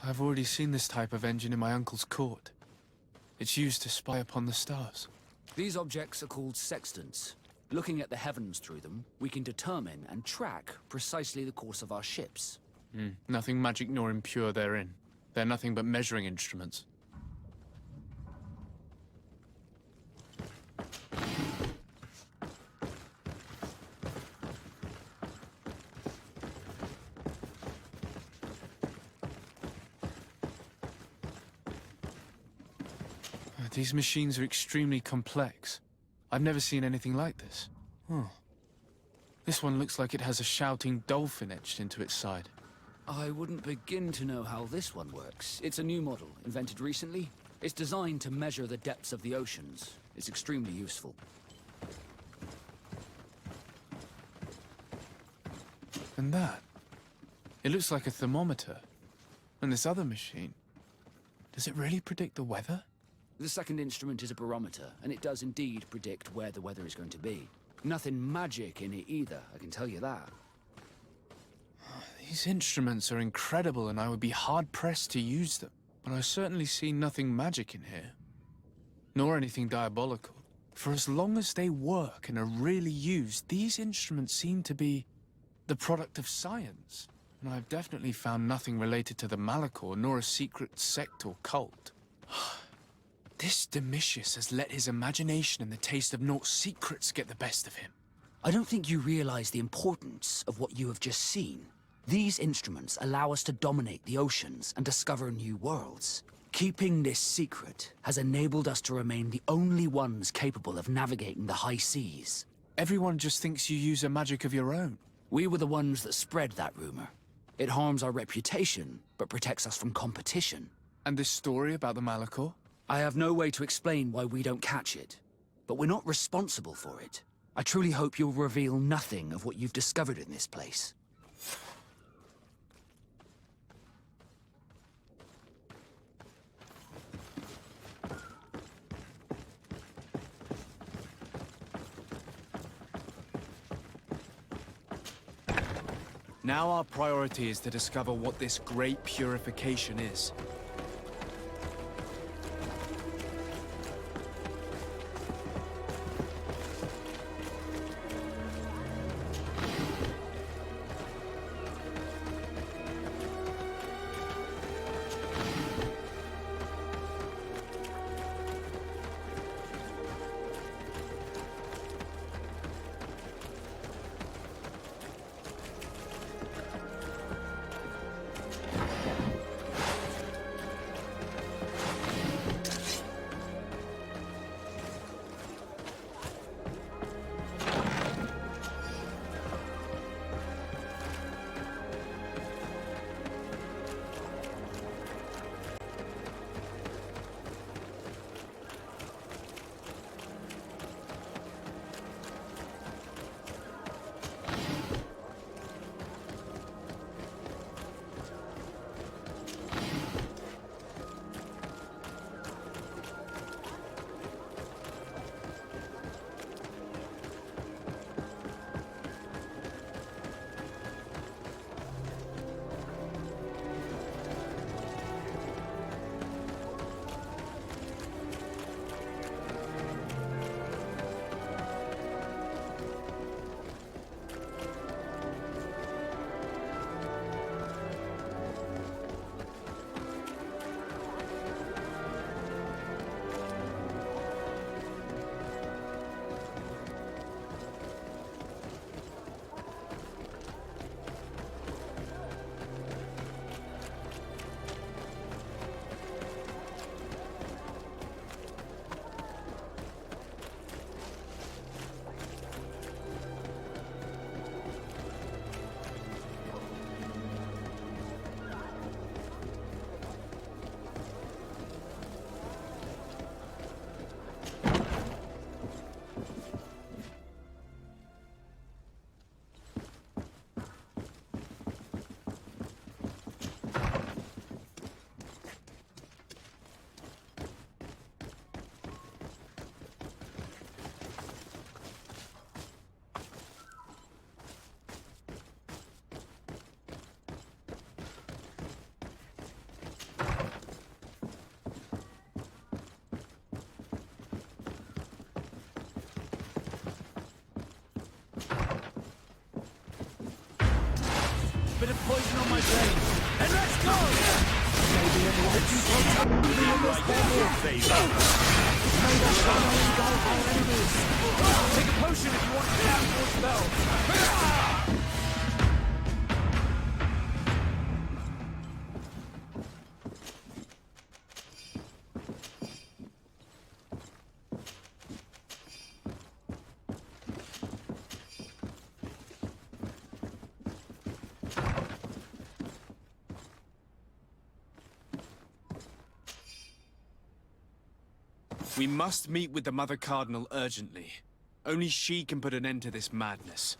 I've already seen this type of engine in my uncle's court. It's used to spy upon the stars. These objects are called sextants. Looking at the heavens through them, we can determine and track precisely the course of our ships. Nothing magic nor impure therein. They're nothing but measuring instruments. These machines are extremely complex. I've never seen anything like this. This one looks like it has a shouting dolphin etched into its side. I wouldn't begin to know how this one works. It's a new model, invented recently. It's designed to measure the depths of the oceans. It's extremely useful. And that? It looks like a thermometer. And this other machine, does it really predict the weather? The second instrument is a barometer, and it does indeed predict where the weather is going to be. Nothing magic in it either, I can tell you that. These instruments are incredible, and I would be hard-pressed to use them. But I certainly see nothing magic in here. Nor anything diabolical. For as long as they work and are really used, these instruments seem to be the product of science. And I've definitely found nothing related to the Malachor, nor a secret sect or cult. This Domitius has let his imagination and the taste of Naught's secrets get the best of him. I don't think you realize the importance of what you have just seen. These instruments allow us to dominate the oceans and discover new worlds. Keeping this secret has enabled us to remain the only ones capable of navigating the high seas. Everyone just thinks you use a magic of your own. We were the ones that spread that rumor. It harms our reputation, but protects us from competition. And this story about the Malachor? I have no way to explain why we don't catch it, but we're not responsible for it. I truly hope you'll reveal nothing of what you've discovered in this place. Now our priority is to discover what this great purification is. poison on my veins. And let's go! Maybe it will help you take up in this battle. May the shadow engulf our enemies. Take a potion if you want to cast more spells. We must meet with the Mother Cardinal urgently. Only she can put an end to this madness.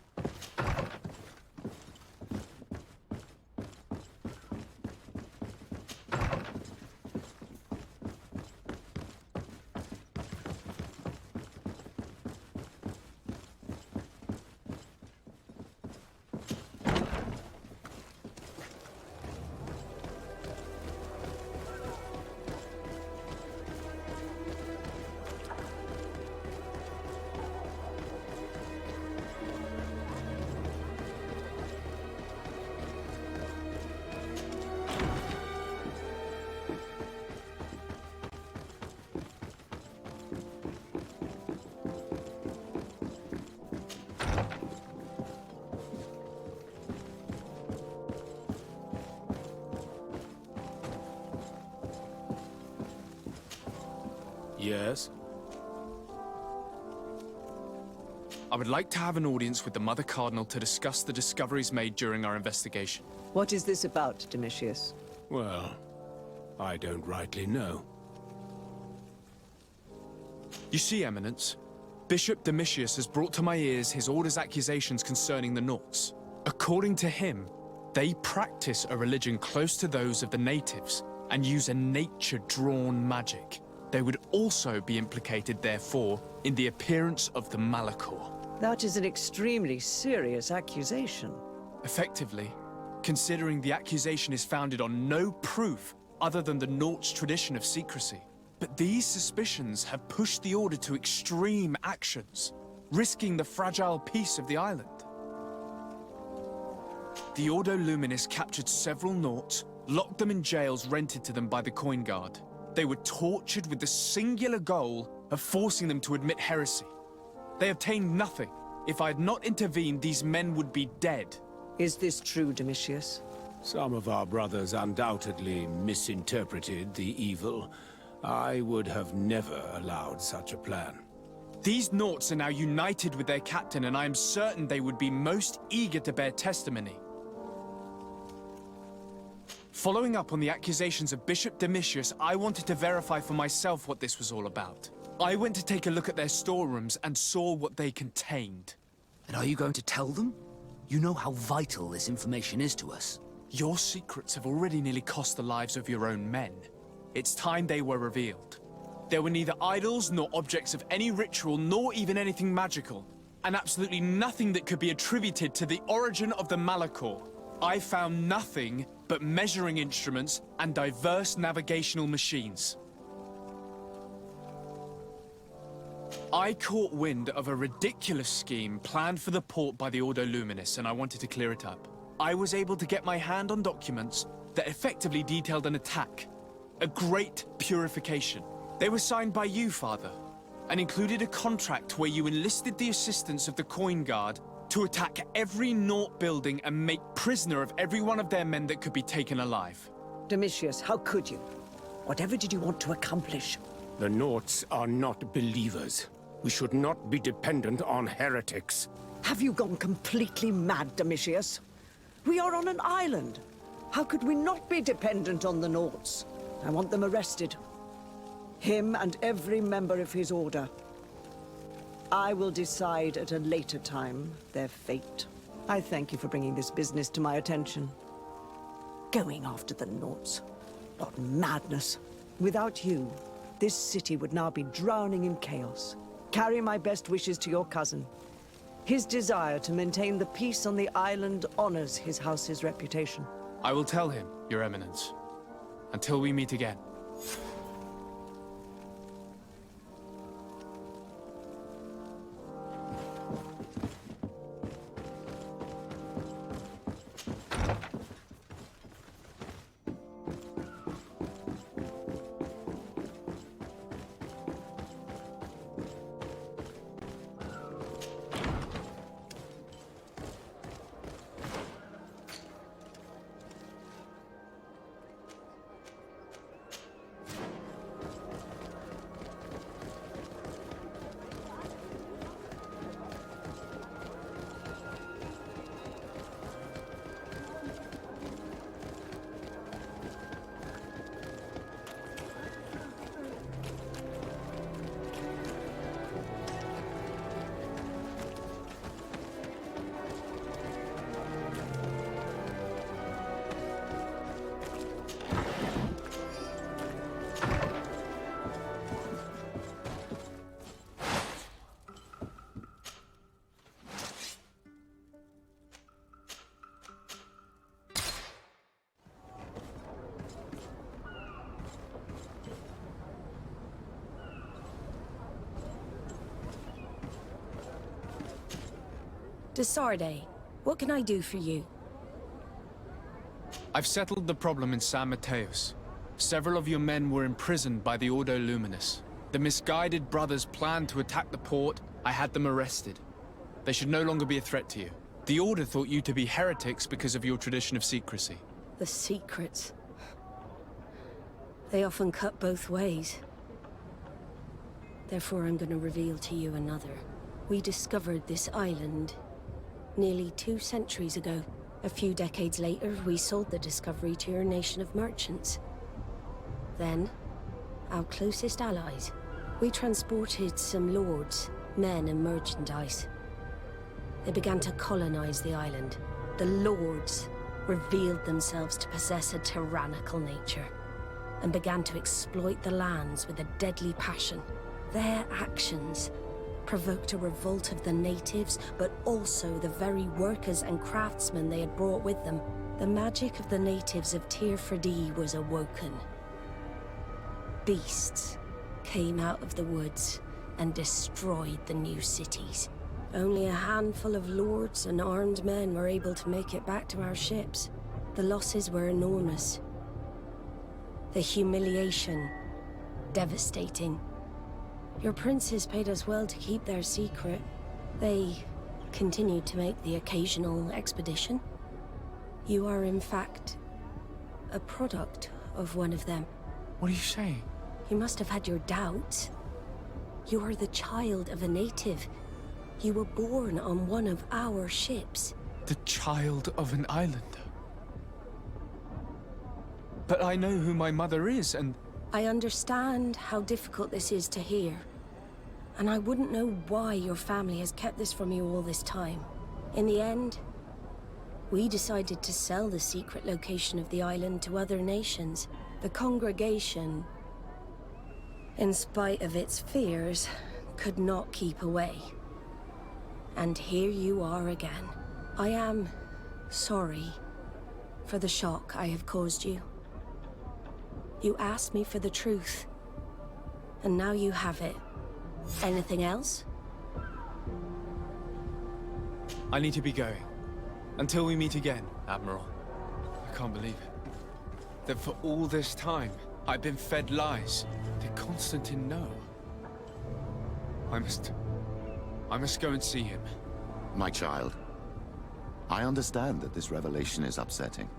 Yes? I would like to have an audience with the Mother Cardinal to discuss the discoveries made during our investigation. What is this about, Domitius? Well, I don't rightly know. You see, Eminence, Bishop Domitius has brought to my ears his order's accusations concerning the Nauts. According to him, they practice a religion close to those of the natives and use a nature-drawn magic. They would also be implicated, therefore, in the appearance of the Malachor. That is an extremely serious accusation. Effectively, considering the accusation is founded on no proof other than the Nauts' tradition of secrecy. But these suspicions have pushed the Order to extreme actions, risking the fragile peace of the island. The Ordo Luminis captured several Nauts, locked them in jails rented to them by the Coin Guard. They were tortured with the singular goal of forcing them to admit heresy. They obtained nothing. If I had not intervened, these men would be dead. Is this true, Domitius? Some of our brothers undoubtedly misinterpreted the evil. I would have never allowed such a plan. These Nauts are now united with their captain, and I am certain they would be most eager to bear testimony. Following up on the accusations of Bishop Domitius, I wanted to verify for myself what this was all about. I went to take a look at their storerooms and saw what they contained. And are you going to tell them? You know how vital this information is to us. Your secrets have already nearly cost the lives of your own men. It's time they were revealed. There were neither idols nor objects of any ritual, nor even anything magical, and absolutely nothing that could be attributed to the origin of the Malachor. I found nothing but measuring instruments and diverse navigational machines. I caught wind of a ridiculous scheme planned for the port by the Ordo Luminis, and I wanted to clear it up. I was able to get my hand on documents that effectively detailed an attack, a great purification. They were signed by you, Father, and included a contract where you enlisted the assistance of the Coin Guard to attack every Naut building and make prisoner of every one of their men that could be taken alive. Domitius, how could you? Whatever did you want to accomplish? The Nauts are not believers. We should not be dependent on heretics. Have you gone completely mad, Domitius? We are on an island. How could we not be dependent on the Nauts? I want them arrested. Him and every member of his order. I will decide at a later time their fate. I thank you for bringing this business to my attention. Going after the Nauts. What madness. Without you, this city would now be drowning in chaos. Carry my best wishes to your cousin. His desire to maintain the peace on the island honors his house's reputation. I will tell him, Your Eminence. Until we meet again. Desarde, what can I do for you? I've settled the problem in San Mateos. Several of your men were imprisoned by the Ordo Luminous. The misguided brothers planned to attack the port. I had them arrested. They should no longer be a threat to you. The Order thought you to be heretics because of your tradition of secrecy. The secrets. They often cut both ways. Therefore, I'm going to reveal to you another. We discovered this island nearly 2 centuries ago. A few decades later, we sold the discovery to your nation of merchants. Then, our closest allies, we transported some lords, men and merchandise. They began to colonize the island. The lords revealed themselves to possess a tyrannical nature and began to exploit the lands with a deadly passion. Their actions provoked a revolt of the natives, but also the very workers and craftsmen they had brought with them. The magic of the natives of Tir was awoken. Beasts came out of the woods and destroyed the new cities. Only a handful of lords and armed men were able to make it back to our ships. The losses were enormous. The humiliation, devastating. Your princes paid us well to keep their secret. They continued to make the occasional expedition. You are, in fact, a product of one of them. What are you saying? You must have had your doubts. You are the child of a native. You were born on one of our ships. The child of an islander. But I know who my mother is, and... I understand how difficult this is to hear. And I wouldn't know why your family has kept this from you all this time. In the end, we decided to sell the secret location of the island to other nations. The congregation, in spite of its fears, could not keep away. And here you are again. I am sorry for the shock I have caused you. You asked me for the truth, and now you have it. Anything else? I need to be going. Until we meet again, Admiral. I can't believe it. That for all this time, I've been fed lies. Did Constantine know? I must go and see him. My child, I understand that this revelation is upsetting.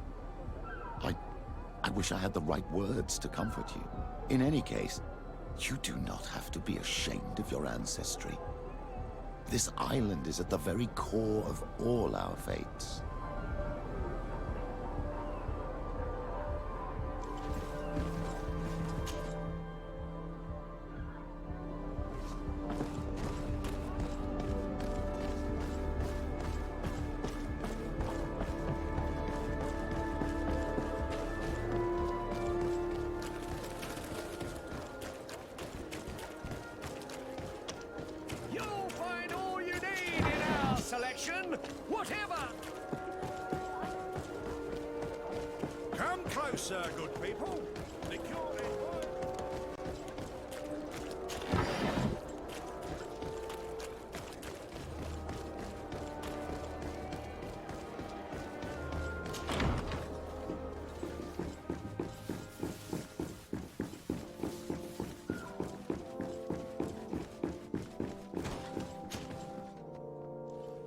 I wish I had the right words to comfort you. In any case, you do not have to be ashamed of your ancestry. This island is at the very core of all our fates. Selection, whatever! Come closer, good people. The cure is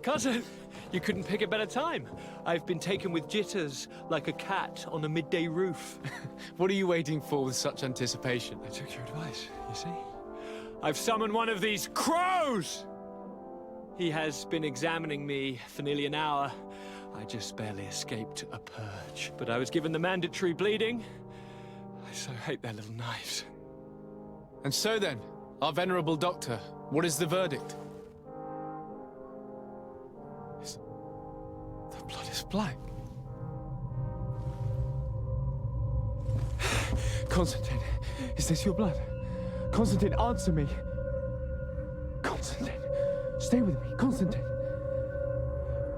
Cousin, you couldn't pick a better time. I've been taken with jitters, like a cat on a midday roof. What are you waiting for with such anticipation? I took your advice, you see? I've summoned one of these crows! He has been examining me for nearly an hour. I just barely escaped a purge. But I was given the mandatory bleeding. I so hate their little knives. And so then, our venerable doctor, what is the verdict? The blood is black. Constantine, is this your blood? Constantine, answer me. Constantine, stay with me. Constantine.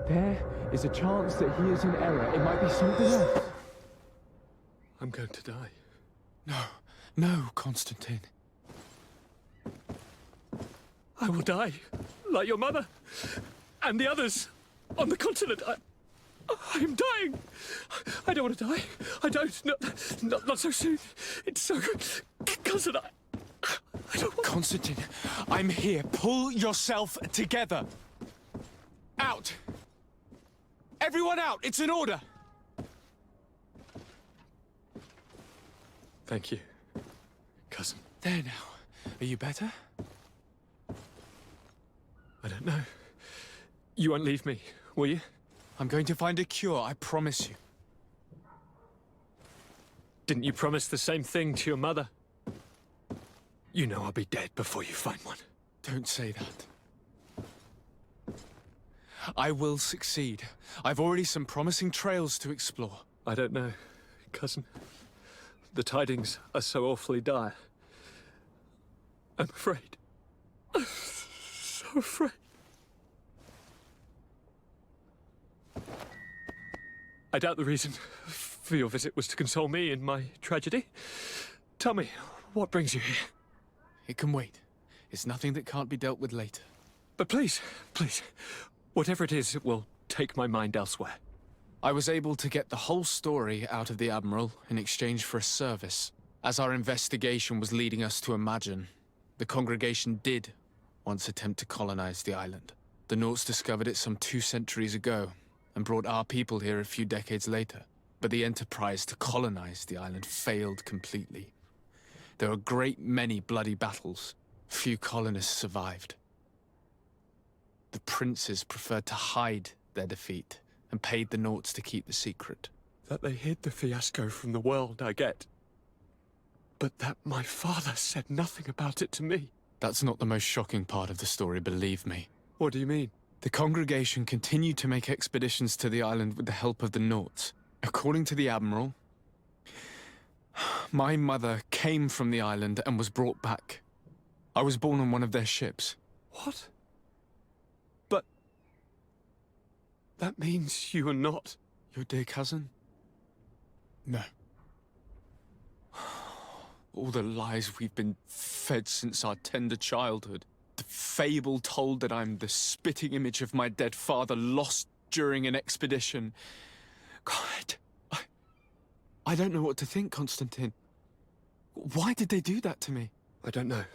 There is a chance that he is in error. It might be something else. I'm going to die. No, Constantine. I will die, like your mother, and the others. on the continent. I'm dying. I don't want to die. I don't. Not so soon. It's so good. Cousin, I don't want... Constantine, I'm here. Pull yourself together. Out. Everyone out. It's an order. Thank you, cousin. There now. Are you better? I don't know. You won't leave me, will you? I'm going to find a cure, I promise you. Didn't you promise the same thing to your mother? You know I'll be dead before you find one. Don't say that. I will succeed. I've already some promising trails to explore. I don't know, cousin. The tidings are so awfully dire. I'm afraid. I'm so afraid. I doubt the reason for your visit was to console me in my tragedy. Tell me, what brings you here? It can wait. It's nothing that can't be dealt with later. But please, whatever it is, it will take my mind elsewhere. I was able to get the whole story out of the Admiral in exchange for a service. As our investigation was leading us to imagine, the congregation did once attempt to colonize the island. The Nauts discovered it some 2 centuries ago, and brought our people here a few decades later. But the enterprise to colonize the island failed completely. There were a great many bloody battles. Few colonists survived. The princes preferred to hide their defeat, and paid the Nauts to keep the secret. That they hid the fiasco from the world, I get. But that my father said nothing about it to me. That's not the most shocking part of the story, believe me. What do you mean? The congregation continued to make expeditions to the island with the help of the Nauts. According to the Admiral, my mother came from the island and was brought back. I was born on one of their ships. What? But... that means you are not... Your dear cousin? No. All the lies we've been fed since our tender childhood. The fable told that I'm the spitting image of my dead father lost during an expedition. God, I don't know what to think, Constantine. Why did they do that to me? I don't know.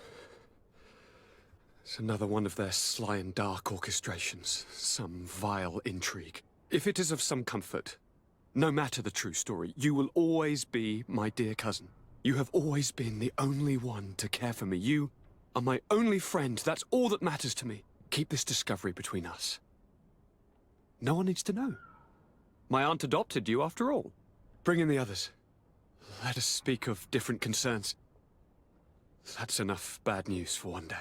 It's another one of their sly and dark orchestrations. Some vile intrigue. If it is of some comfort, no matter the true story, you will always be my dear cousin. You have always been the only one to care for me. You are my only friend. That's all that matters to me. Keep this discovery between us. No one needs to know. My aunt adopted you after all. Bring in the others. Let us speak of different concerns. That's enough bad news for one day.